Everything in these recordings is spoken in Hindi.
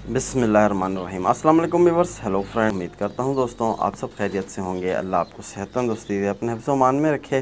बिस्मिल्लाहिर्रहमानिर्रहीम। अस्सलाम वालेकुम व्यूअर्स, हेलो फ्रेंड। उम्मीद करता हूँ दोस्तों आप सब खैरियत से होंगे। अल्लाह आपको सेहत तंदुरुस्ती दे, अपने हिफ्ज़ मान में रखे।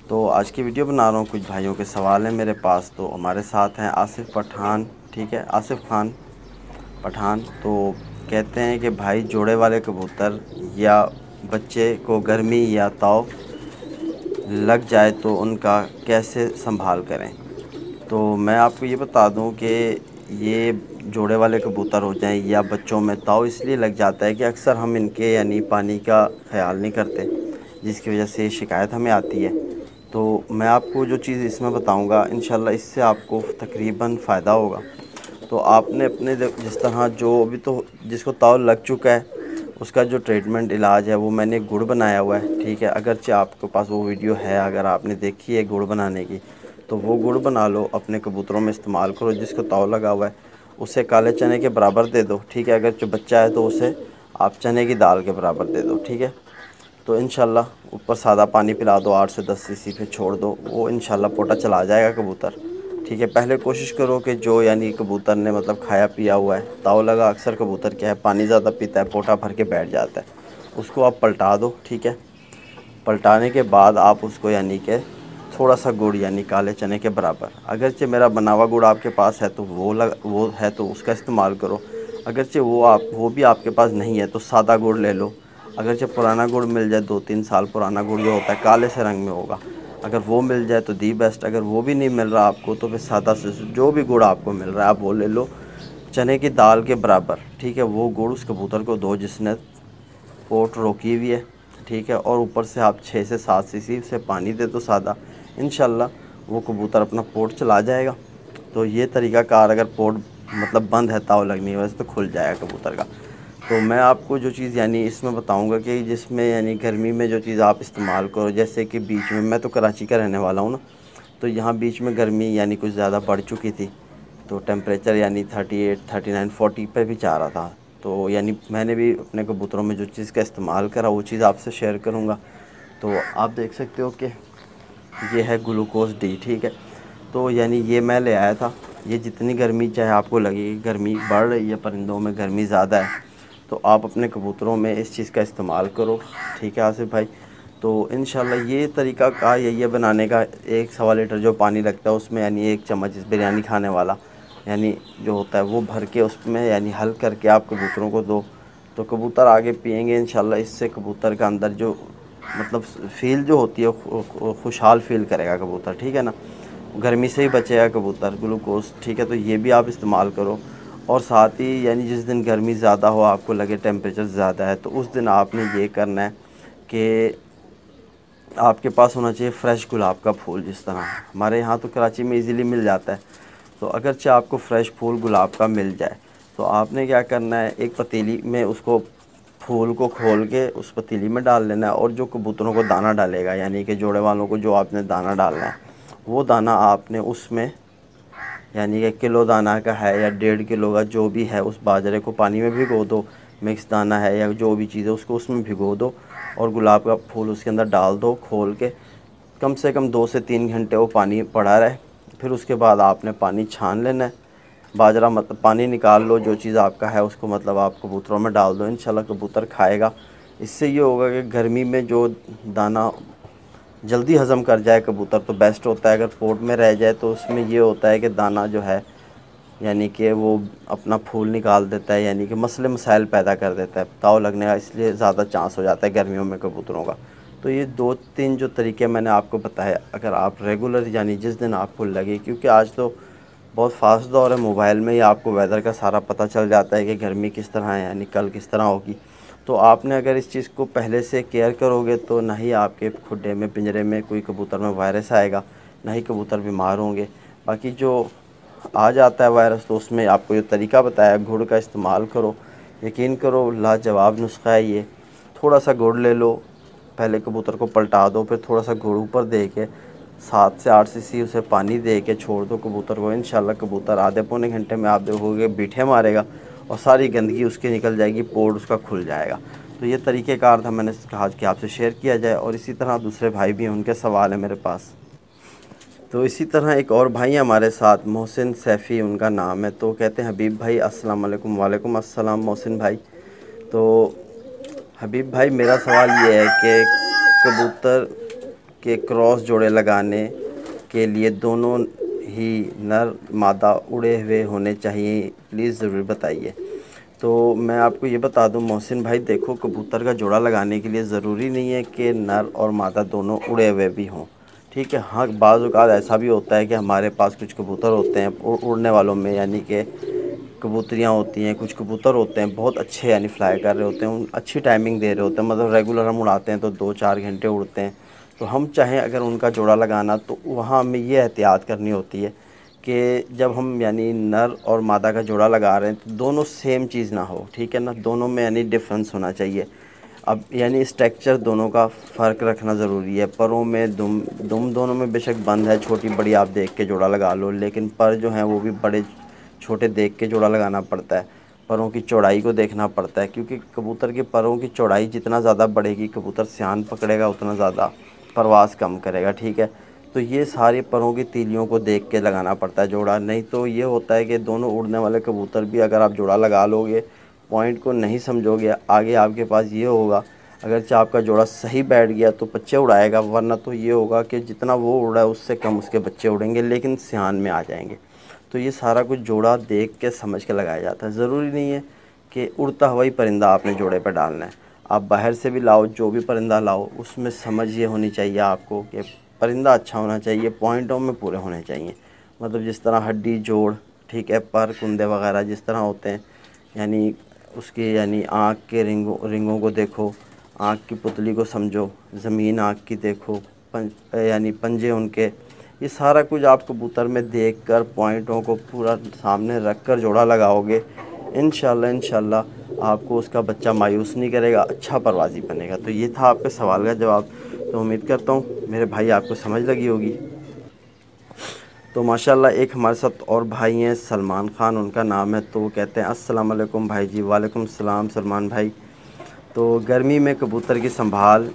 तो आज की वीडियो बना रहा हूँ, कुछ भाइयों के सवाल हैं मेरे पास। तो हमारे साथ हैं आसिफ़ पठान, ठीक है, आसिफ़ खान पठान। तो कहते हैं कि भाई जोड़े वाले कबूतर या बच्चे को गर्मी या ताव लग जाए तो उनका कैसे संभाल करें। तो मैं आपको ये बता दूं कि ये जोड़े वाले कबूतर हो जाएं या बच्चों में ताव इसलिए लग जाता है कि अक्सर हम इनके यानी पानी का ख्याल नहीं करते, जिसकी वजह से शिकायत हमें आती है। तो मैं आपको जो चीज़ इसमें बताऊंगा इंशाल्लाह इससे आपको तकरीबन फ़ायदा होगा। तो आपने अपने जिस तरह जो अभी तो जिसको ताव लग चुका है उसका जो ट्रीटमेंट इलाज है वो मैंने गुड़ बनाया हुआ है, ठीक है। अगरचे आपके पास वो वीडियो है, अगर आपने देखी है गुड़ बनाने की, तो वो गुड़ बना लो, अपने कबूतरों में इस्तेमाल करो। जिसको ताव लगा हुआ है उसे काले चने के बराबर दे दो, ठीक है। अगर जो बच्चा है तो उसे आप चने की दाल के बराबर दे दो, ठीक है। तो इंशाल्लाह ऊपर सादा पानी पिला दो, 8 से 10 सीसी, फिर छोड़ दो, वो इंशाल्लाह पोटा चला जाएगा कबूतर, ठीक है। पहले कोशिश करो कि जो यानी कबूतर ने मतलब खाया पिया हुआ है, ताव लगा, अक्सर कबूतर क्या है पानी ज़्यादा पीता है, पोटा भर के बैठ जाता है, उसको आप पलटा दो, ठीक है। पलटाने के बाद आप उसको यानी कि थोड़ा सा गुड़ यानी काले चने के बराबर, अगरचे मेरा बना हुआ गुड़ आपके पास है तो वो है तो उसका इस्तेमाल करो। अगरचे वो भी आपके पास नहीं है तो सादा गुड़ ले लो। अगरचे पुराना गुड़ मिल जाए, 2-3 साल पुराना गुड़ जो होता है काले से रंग में होगा, अगर वो मिल जाए तो दी बेस्ट। अगर वो भी नहीं मिल रहा आपको तो फिर सादा से जो भी गुड़ आपको मिल रहा है आप वो ले लो, चने की दाल के बराबर, ठीक है। वो गुड़ उस कबूतर को दो जिसने पोट रोकी हुई है, ठीक है। और ऊपर से आप 6 से 7 सीसी से पानी दे दो सादा, इंशाल्लाह वो कबूतर अपना पोट चला जाएगा। तो ये तरीका कार, अगर पोट मतलब बंद है ताव लगने की वजह से तो खुल जाएगा कबूतर का। तो मैं आपको जो चीज़ यानी इसमें बताऊंगा कि जिसमें यानी गर्मी में जो चीज़ आप इस्तेमाल करो, जैसे कि बीच में मैं तो कराची का रहने वाला हूँ ना, तो यहाँ बीच में गर्मी यानी कुछ ज़्यादा बढ़ चुकी थी, तो टेम्परेचर यानी 38, 39, 40 पे भी जा रहा था। तो यानी मैंने भी अपने कबूतरों में जो चीज़ का इस्तेमाल करा वो चीज़ आपसे शेयर करूँगा। तो आप देख सकते हो कि ये है ग्लूकोज डी, ठीक है। तो यानी ये मैं ले आया था। ये जितनी गर्मी चाहे आपको लगेगी गर्मी बढ़ रही है, परिंदों में गर्मी ज़्यादा है, तो आप अपने कबूतरों में इस चीज़ का इस्तेमाल करो, ठीक है आसिफ भाई। तो इंशाल्लाह ये तरीका का यही है बनाने का। 1-1.25 लीटर जो पानी लगता है उसमें यानी 1 चम्मच बिरयानी खाने वाला यानी जो होता है वो भर के उसमें यानी हल करके आप कबूतरों को दो, तो कबूतर आगे पिएंगे इंशाल्लाह। इससे कबूतर का अंदर जो मतलब फील जो होती है खुशहाल फील करेगा कबूतर, ठीक है ना। गर्मी से ही बचेगा कबूतर ग्लूकोज, ठीक है। तो ये भी आप इस्तेमाल करो। और साथ ही यानी जिस दिन गर्मी ज़्यादा हो, आपको लगे टेम्परेचर ज़्यादा है, तो उस दिन आपने ये करना है कि आपके पास होना चाहिए फ्रेश गुलाब का फूल। जिस तरह हमारे यहाँ तो कराची में इजीली मिल जाता है, तो अगरचे आपको फ्रेश फूल गुलाब का मिल जाए तो आपने क्या करना है, एक पतीली में उसको फूल को खोल के उस पतीली में डाल लेना है। और जो कबूतरों को दाना डालेगा यानी कि जोड़े वालों को जो आपने दाना डालना है, वो दाना आपने उसमें यानी कि किलो दाना का है या 1.5 किलो का जो भी है, उस बाजरे को पानी में भिगो दो। मिक्स दाना है या जो भी चीज़ है उसको उसमें भिगो दो और गुलाब का फूल उसके अंदर डाल दो खोल के। कम से कम 2 से 3 घंटे वो पानी पड़ा रहे। फिर उसके बाद आपने पानी छान लेना है, बाजरा मतलब पानी निकाल लो, जो चीज़ आपका है उसको मतलब आप कबूतरों में डाल दो, इंशाल्लाह कबूतर खाएगा। इससे ये होगा कि गर्मी में जो दाना जल्दी हज़म कर जाए कबूतर तो बेस्ट होता है। अगर पोट में रह जाए तो उसमें ये होता है कि दाना जो है यानी कि वो अपना फूल निकाल देता है, यानी कि मसले मसाइल पैदा कर देता है, ताव लगने का इसलिए ज़्यादा चांस हो जाता है गर्मियों में कबूतरों का। तो ये 2-3 जो तरीके मैंने आपको बताया, अगर आप रेगुलर यानी जिस दिन आपको लगे, क्योंकि आज तो बहुत फास्ट दौर है, मोबाइल में ही आपको वेदर का सारा पता चल जाता है कि गर्मी किस तरह है यानी कल किस तरह होगी। तो आपने अगर इस चीज़ को पहले से केयर करोगे तो ना ही आपके खुड्डे में पिंजरे में कोई कबूतर में वायरस आएगा, ना ही कबूतर बीमार होंगे। बाकी जो आ जाता है वायरस तो उसमें आपको जो तरीका बताया गुड़ का इस्तेमाल करो, यकीन करो लाजवाब नुस्खा है ये। थोड़ा सा गुड़ ले लो, पहले कबूतर को पलटा दो, फिर थोड़ा सा गुड़ ऊपर दे के 7 से 8 सीसी उसे पानी दे के छोड़ दो कबूतर को, इंशाल्लाह कबूतर आधे पौने घंटे में आप देखोगे बीठे मारेगा और सारी गंदगी उसकी निकल जाएगी, पोर्ट उसका खुल जाएगा। तो ये तरीक़ेकार था, मैंने कहा कि आपसे शेयर किया जाए। और इसी तरह दूसरे भाई भी हैं, उनके सवाल हैं मेरे पास। तो इसी तरह एक और भाई हमारे साथ, मोहसिन सैफ़ी उनका नाम है। तो कहते हैं हबीब भाई अस्सलाम वालेकुम। वालेकुम अस्सलाम मोहसिन भाई। तो हबीब भाई, मेरा सवाल ये है कि कबूतर के क्रॉस जोड़े लगाने के लिए दोनों ही नर मादा उड़े हुए होने चाहिए, प्लीज़ ज़रूर बताइए। तो मैं आपको ये बता दूं मोहसिन भाई, देखो कबूतर का जोड़ा लगाने के लिए ज़रूरी नहीं है कि नर और मादा दोनों उड़े हुए भी हों, ठीक है। हाँ, बाज़ औक़ात ऐसा भी होता है कि हमारे पास कुछ कबूतर होते हैं उड़ने वालों में, यानी कि कबूतरियाँ होती हैं, कुछ कबूतर होते हैं बहुत अच्छे, यानी फ्लाई कर रहे होते हैं, उन अच्छी टाइमिंग दे रहे होते हैं, मतलब रेगुलर हम उड़ाते हैं तो 2-4 घंटे उड़ते हैं। तो हम चाहें अगर उनका जोड़ा लगाना, तो वहाँ हमें ये एहतियात करनी होती है कि जब हम यानी नर और मादा का जोड़ा लगा रहे हैं तो दोनों सेम चीज़ ना हो, ठीक है ना, दोनों में यानी डिफरेंस होना चाहिए। अब यानी स्ट्रक्चर दोनों का फ़र्क रखना ज़रूरी है। परों में दुम दुम दोनों में बेशक बंद है, छोटी बड़ी आप देख के जोड़ा लगा लो, लेकिन पर जो हैं वो भी बड़े छोटे देख के जोड़ा लगाना पड़ता है। परों की चौड़ाई को देखना पड़ता है, क्योंकि कबूतर के परों की चौड़ाई जितना ज़्यादा बढ़ेगी, कबूतर सियान पकड़ेगा उतना ज़्यादा परवास कम करेगा, ठीक है। तो ये सारे परों की तीलियों को देख के लगाना पड़ता है जोड़ा, नहीं तो ये होता है कि दोनों उड़ने वाले कबूतर भी अगर आप जोड़ा लगा लोगे, पॉइंट को नहीं समझोगे, आगे आपके पास ये होगा, अगरचे आपका जोड़ा सही बैठ गया तो बच्चे उड़ाएगा, वरना तो ये होगा कि जितना वो उड़ा है उससे कम उसके बच्चे उड़ेंगे, लेकिन सियान में आ जाएंगे। तो ये सारा कुछ जोड़ा देख के समझ के लगाया जाता है। ज़रूरी नहीं है कि उड़ता हुआ ही परिंदा आपने जोड़े पे डालना है। आप बाहर से भी लाओ, जो भी परिंदा लाओ, उसमें समझ ये होनी चाहिए आपको कि परिंदा अच्छा होना चाहिए, पॉइंटों में पूरे होने चाहिए। मतलब जिस तरह हड्डी जोड़, ठीक है, पर कुंदे वगैरह जिस तरह होते हैं, यानी उसकी यानी आँख के रिंगों को देखो, आँख की पुतली को समझो, ज़मीन आँख की देखो, यानी पंजे उनके, ये सारा कुछ आप कबूतर में देखकर पॉइंटों को पूरा सामने रख कर जोड़ा लगाओगे, इंशाल्लाह आपको उसका बच्चा मायूस नहीं करेगा, अच्छा परवाज़ी बनेगा। तो ये था आपके सवाल का जवाब। तो उम्मीद करता हूँ मेरे भाई आपको समझ लगी होगी। तो माशाल्लाह एक हमारे साथ और भाई हैं, सलमान ख़ान उनका नाम है। तो वो कहते हैं अस्सलाम वालेकुम भाई जी। वालेकुम सलाम सलमान भाई। तो गर्मी में कबूतर की संभाल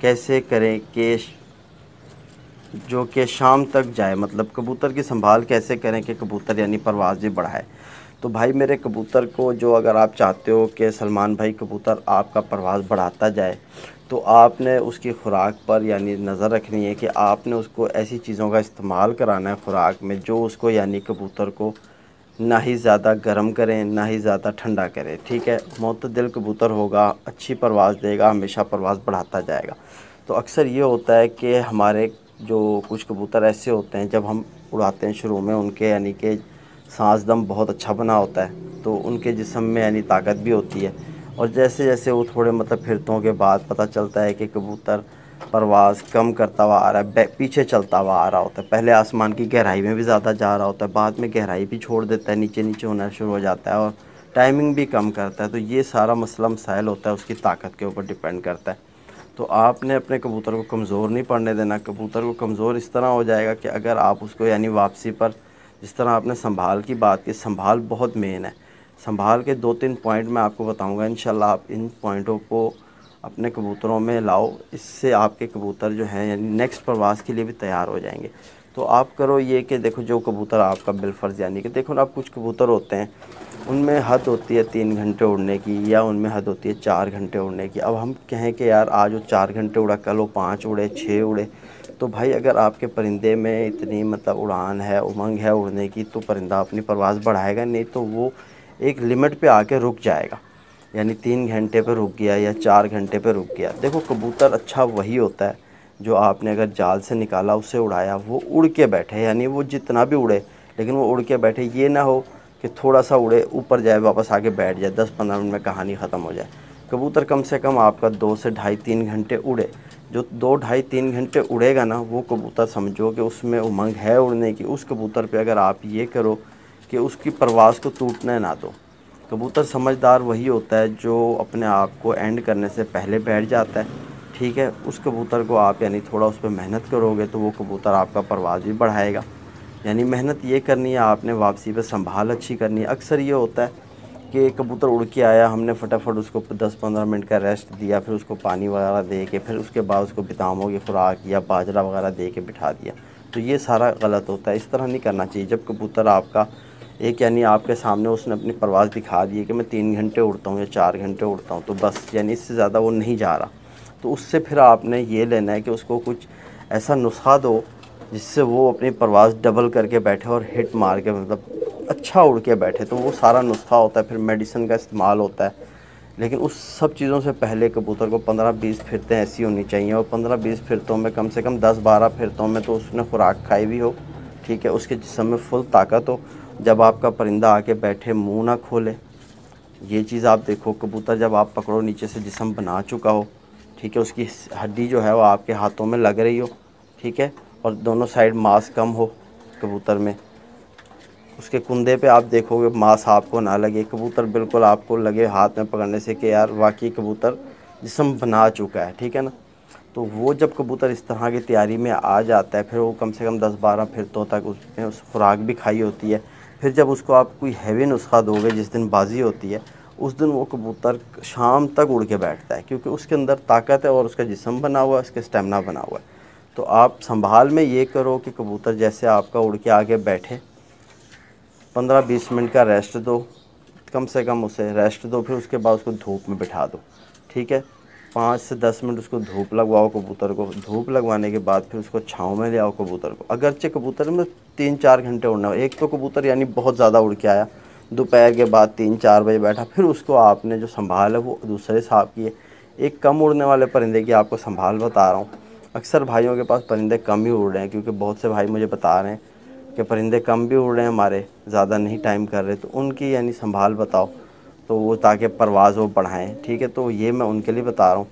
कैसे करें कि जो कि शाम तक जाए, मतलब कबूतर की संभाल कैसे करें कि कबूतर यानी परवाज़ भी बढ़ाए। तो भाई मेरे कबूतर को जो, अगर आप चाहते हो कि सलमान भाई कबूतर आपका परवाज़ बढ़ाता जाए, तो आपने उसकी ख़ुराक पर यानी नज़र रखनी है कि आपने उसको ऐसी चीज़ों का इस्तेमाल कराना है ख़ुराक में जो उसको यानी कबूतर को ना ही ज़्यादा गर्म करें ना ही ज़्यादा ठंडा करें, ठीक है। मुतदिल कबूतर होगा, अच्छी परवाज़ देगा, हमेशा परवाज़ बढ़ाता जाएगा। तो अक्सर ये होता है कि हमारे जो कुछ कबूतर ऐसे होते हैं, जब हम उड़ाते हैं शुरू में उनके यानी कि सांस दम बहुत अच्छा बना होता है, तो उनके जिस्म में यानी ताकत भी होती है, और जैसे जैसे वो थोड़े मतलब फिरतों के बाद पता चलता है कि कबूतर परवाज़ कम करता हुआ आ रहा है, पीछे चलता हुआ आ रहा होता है, पहले आसमान की गहराई में भी ज़्यादा जा रहा होता है, बाद में गहराई भी छोड़ देता है, नीचे नीचे होना शुरू हो जाता है और टाइमिंग भी कम करता है। तो ये सारा मसला मसाइल होता है, उसकी ताकत के ऊपर डिपेंड करता है। तो आपने अपने कबूतर को कमज़ोर नहीं पड़ने देना। कबूतर को कमज़ोर इस तरह हो जाएगा कि अगर आप उसको यानी वापसी पर, जिस तरह आपने संभाल की बात की, संभाल बहुत मेन है। संभाल के 2-3 पॉइंट मैं आपको बताऊंगा, इंशाल्लाह आप इन पॉइंटों को अपने कबूतरों में लाओ, इससे आपके कबूतर जो हैं यानी नेक्स्ट प्रवास के लिए भी तैयार हो जाएंगे। तो आप करो ये कि देखो, जो कबूतर आपका बिलफ़र्ज़ यानी कि देखो ना, आप कुछ कबूतर होते हैं उनमें हद होती है 3 घंटे उड़ने की, या उनमें हद होती है 4 घंटे उड़ने की। अब हम कहें कि यार आज वो 4 घंटे उड़ा, कल वो 5 उड़े, 6 उड़े, तो भाई अगर आपके परिंदे में इतनी मतलब उड़ान है, उमंग है उड़ने की, तो परिंदा अपनी परवाज़ बढ़ाएगा, नहीं तो वो एक लिमिट पे आके रुक जाएगा। यानी 3 घंटे पे रुक गया या 4 घंटे पे रुक गया। देखो कबूतर अच्छा वही होता है जो आपने अगर जाल से निकाला, उसे उड़ाया, वो उड़ के बैठे, यानी वो जितना भी उड़े लेकिन वो उड़ के बैठे। ये ना हो कि थोड़ा सा उड़े, ऊपर जाए, वापस आके बैठ जाए, 10-15 मिनट में कहानी ख़त्म हो जाए। कबूतर कम से कम आपका 2 से ढाई 3 घंटे उड़े। जो 2 ढाई 3 घंटे उड़ेगा ना, वो कबूतर समझो कि उसमें उमंग है उड़ने की। उस कबूतर पे अगर आप ये करो कि उसकी परवाज़ को टूटने ना दो। कबूतर समझदार वही होता है जो अपने आप को एंड करने से पहले बैठ जाता है, ठीक है। उस कबूतर को आप यानी थोड़ा उस पर मेहनत करोगे तो वो कबूतर आपका परवाज़ भी बढ़ाएगा। यानी मेहनत ये करनी है आपने, वापसी पे संभाल अच्छी करनी है। अक्सर ये होता है कि कबूतर उड़ के आया, हमने फटाफट उसको 10-15 मिनट का रेस्ट दिया, फिर उसको पानी वगैरह दे के, फिर उसके बाद उसको बिदामों की खुराक या बाजरा वगैरह दे के बिठा दिया। तो ये सारा गलत होता है, इस तरह नहीं करना चाहिए। जब कबूतर आपका एक यानी आपके सामने उसने अपनी परवाज़ दिखा दी है कि मैं 3 घंटे उड़ता हूँ या 4 घंटे उड़ता हूँ, तो बस यानी इससे ज़्यादा वो नहीं जा रहा, तो उससे फिर आपने ये लेना है कि उसको कुछ ऐसा नुस्खा दो जिससे वो अपनी परवाज़ डबल करके बैठे और हिट मार के मतलब अच्छा उड़ के बैठे। तो वो सारा नुस्खा होता है, फिर मेडिसिन का इस्तेमाल होता है। लेकिन उस सब चीज़ों से पहले कबूतर को 15-20 फिरतें ऐसी होनी चाहिए, और 15-20 फिरतों में कम से कम 10-12 फिरतों में तो उसने खुराक खाई भी हो, ठीक है, उसके जिस्म में फुल ताकत हो। जब आपका परिंदा आके बैठे मुंह ना खोले, ये चीज़ आप देखो। कबूतर जब आप पकड़ो नीचे से जिस्म बना चुका हो, ठीक है, उसकी हड्डी जो है वो आपके हाथों में लग रही हो, ठीक है, और दोनों साइड मांस कम हो कबूतर में, उसके कुंदे पे आप देखोगे मांस आपको ना लगे, कबूतर बिल्कुल आपको लगे हाथ में पकड़ने से कि यार वाकई कबूतर जिस्म बना चुका है, ठीक है ना। तो वो जब कबूतर इस तरह की तैयारी में आ जाता है, फिर वो कम से कम 10-12 फिरतों तक उसने उस खुराक भी खाई होती है। फिर जब उसको आप कोई हैवी नुस्खा दोगे, जिस दिन बाजी होती है उस दिन वो कबूतर शाम तक उड़ के बैठता है, क्योंकि उसके अंदर ताकत है और उसका जिस्म बना हुआ है, उसका स्टेमिना बना हुआ है। तो आप संभाल में ये करो कि कबूतर जैसे आपका उड़ के आगे बैठे, 15-20 मिनट का रेस्ट दो, कम से कम उसे रेस्ट दो, फिर उसके बाद उसको धूप में बिठा दो, ठीक है। 5 से 10 मिनट उसको धूप लगवाओ कबूतर को, धूप लगवाने के बाद फिर उसको छाँव में ले आओ कबूतर को। अगरचे कबूतर में 3-4 घंटे उड़ना हो, एक तो कबूतर यानी बहुत ज़्यादा उड़ के आया, दोपहर के बाद 3-4 बजे बैठा, फिर उसको आपने जो संभाल है वो दूसरे हिसाब की है। एक कम उड़ने वाले परिंदे की आपको संभाल बता रहा हूँ। अक्सर भाइयों के पास परिंदे कम ही उड़ रहे हैं, क्योंकि बहुत से भाई मुझे बता रहे हैं कि परिंदे कम भी उड़ रहे हैं हमारे, ज़्यादा नहीं टाइम कर रहे, तो उनकी यानी संभाल बताओ, तो वो ताकि परवाज़ वो बढ़ाएँ, ठीक है। तो ये मैं उनके लिए बता रहा हूँ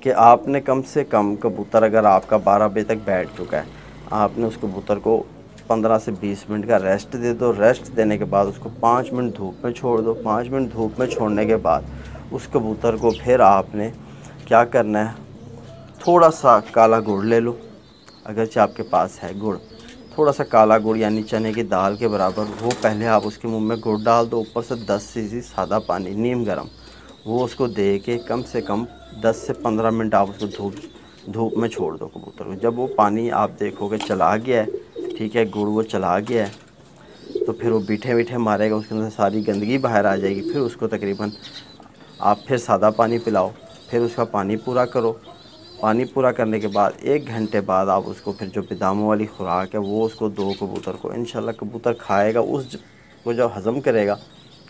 कि आपने कम से कम कबूतर अगर आपका 12 बजे तक बैठ चुका है, आपने उस कबूतर को 15 से 20 मिनट का रेस्ट दे दो। रेस्ट देने के बाद उसको 5 मिनट धूप में छोड़ दो। 5 मिनट धूप में छोड़ने के बाद उस कबूतर को फिर आपने क्या करना है, थोड़ा सा काला गुड़ ले लो, अगरचे आपके पास है गुड़, थोड़ा सा काला गुड़ यानी चने की दाल के बराबर, वो पहले आप उसके मुंह में गुड़ डाल दो, ऊपर से 10 सीसी सादा पानी नीम गरम, वो उसको दे के कम से कम 10 से 15 मिनट आप उसको धूप में छोड़ दो कबूतर को। जब वो पानी आप देखोगे चला गया है, ठीक है, गुड़ वो चला गया है, तो फिर वो बीठे बीठे मारेगा, उसके अंदर सारी गंदगी बाहर आ जाएगी। फिर उसको तकरीबन आप फिर सादा पानी पिलाओ, फिर उसका पानी पूरा करो। पानी पूरा करने के बाद 1 घंटे बाद आप उसको फिर जो बेदामों वाली खुराक है वो उसको दो कबूतर को। इंशाल्लाह कबूतर खाएगा, वो जब हज़म करेगा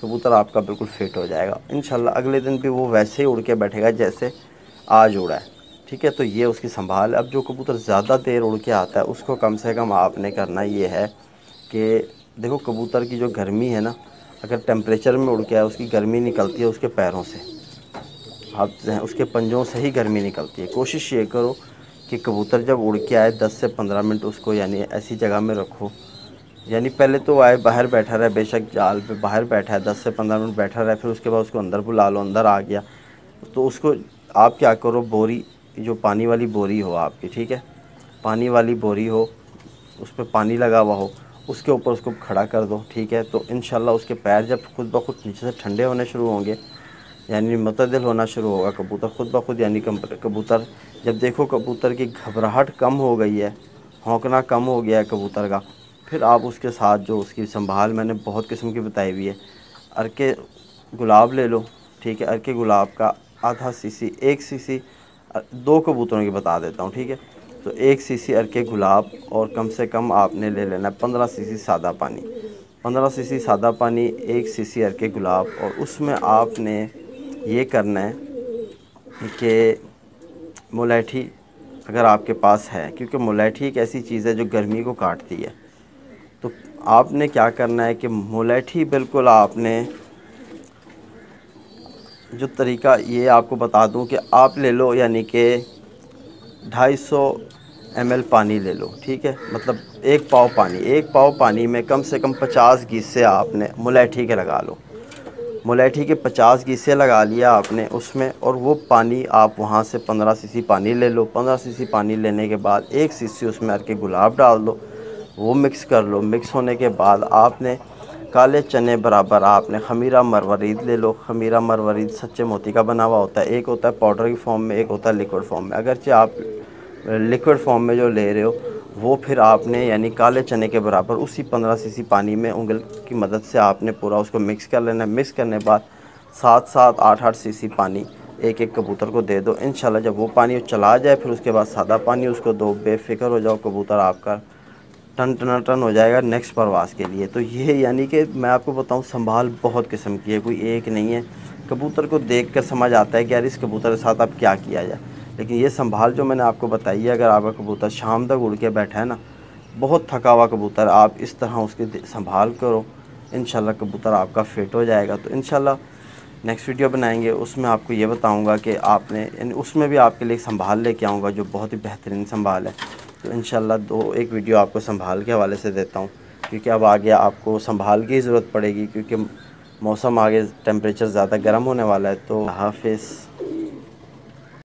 कबूतर आपका बिल्कुल फिट हो जाएगा। इंशाल्लाह अगले दिन भी वो वैसे ही उड़ के बैठेगा जैसे आज उड़ा है, ठीक है। तो ये उसकी संभाल। अब जो कबूतर ज़्यादा देर उड़ के आता है उसको कम से कम आपने करना ये है कि देखो कबूतर की जो गर्मी है ना, अगर टेम्परेचर में उड़ के आए उसकी गर्मी निकलती है उसके पैरों से, आप उसके पंजों से ही गर्मी निकलती है। कोशिश ये करो कि कबूतर जब उड़ के आए 10 से 15 मिनट उसको यानी ऐसी जगह में रखो, यानी पहले तो आए बाहर बैठा रहे, बेशक जाल पे बाहर बैठा है 10 से 15 मिनट बैठा रहे, फिर उसके बाद उसको अंदर बुला लो, अंदर आ गया तो उसको आप क्या करो, बोरी जो पानी वाली बोरी हो आपकी, ठीक है, पानी वाली बोरी हो, उस पर पानी लगा हुआ हो, उसके ऊपर उसको खड़ा कर दो, ठीक है। तो इंशाल्लाह उसके पैर जब खुद ब खुद नीचे से ठंडे होने शुरू होंगे, यानी मतदिल होना शुरू होगा कबूतर खुद ब खुद, यानी कबूतर जब देखो कबूतर की घबराहट कम हो गई है, हौंकना कम हो गया है कबूतर का, फिर आप उसके साथ जो उसकी संभाल मैंने बहुत किस्म की बताई हुई है। अर्के गुलाब ले लो, ठीक है, अर्के गुलाब का आधा सीसी, 1 सीसी, 2 कबूतरों की बता देता हूँ, ठीक है। तो 1 सीसी अर्के गुलाब और कम से कम आपने ले लेना 15 सीसी सादा पानी, 15 सीसी सादा पानी, 1 सीसी अर्के गुलाब, और उसमें आपने ये करना है कि मुलैठी अगर आपके पास है, क्योंकि मुलैठी एक ऐसी चीज़ है जो गर्मी को काटती है, तो आपने क्या करना है कि मुलैठी बिल्कुल आपने जो तरीका ये आपको बता दूं कि आप ले लो, यानी कि 250 ml पानी ले लो, ठीक है, मतलब 1 पाव पानी, 1 पाव पानी में कम से कम 50 गीसे आपने मुलैठी के लगा लो, मुलैठी के 50 गीसे लगा लिया आपने उसमें, और वो पानी आप वहाँ से 15 सीसी पानी ले लो। 15 सीसी पानी लेने के बाद 1 सीसी उसमें अर्के गुलाब डाल दो, वो मिक्स कर लो। मिक्स होने के बाद आपने काले चने बराबर आपने खमीरा मरवरीद ले लो। खमीरा मरवरीद सच्चे मोती का बना हुआ होता है, एक होता है पाउडर की फॉर्म में, एक होता है लिक्विड फॉर्म में। अगरचे आप लिक्विड फॉर्म में जो ले रहे हो वो फिर आपने यानी काले चने के बराबर उसी 15 सीसी पानी में उंगल की मदद से आपने पूरा उसको मिक्स कर लेना है। मिक्स करने के बाद 7-7 8-8 सीसी पानी एक एक कबूतर को दे दो। इंशाल्लाह जब वो पानी चला जाए फिर उसके बाद सादा पानी उसको दो। बेफिक्र हो जाओ, कबूतर आपका टन टन टन हो जाएगा नेक्स्ट परवास के लिए। तो ये यानी कि मैं आपको बताऊं, संभाल बहुत किस्म की है, कोई एक नहीं है। कबूतर को देख कर समझ आता है कि यार इस कबूतर के साथ अब क्या किया जाए। लेकिन ये संभाल जो मैंने आपको बताई है, अगर आपका कबूतर शाम तक उड़ के बैठा है ना, बहुत थका हुआ कबूतर, आप इस तरह उसकी संभाल करो, इंशाल्लाह कबूतर आपका फिट हो जाएगा। तो इंशाल्लाह नेक्स्ट वीडियो बनाएंगे, उसमें आपको ये बताऊंगा कि आपने यानी उसमें भी आपके लिए संभाल लेके आऊँगा जो बहुत ही बेहतरीन संभाल है। तो इंशाल्लाह एक वीडियो आपको संभाल के हवाले से देता हूँ, क्योंकि अब आगे आपको संभाल की ज़रूरत पड़ेगी, क्योंकि मौसम आगे टेम्परेचर ज़्यादा गर्म होने वाला है। तो हाफिज़।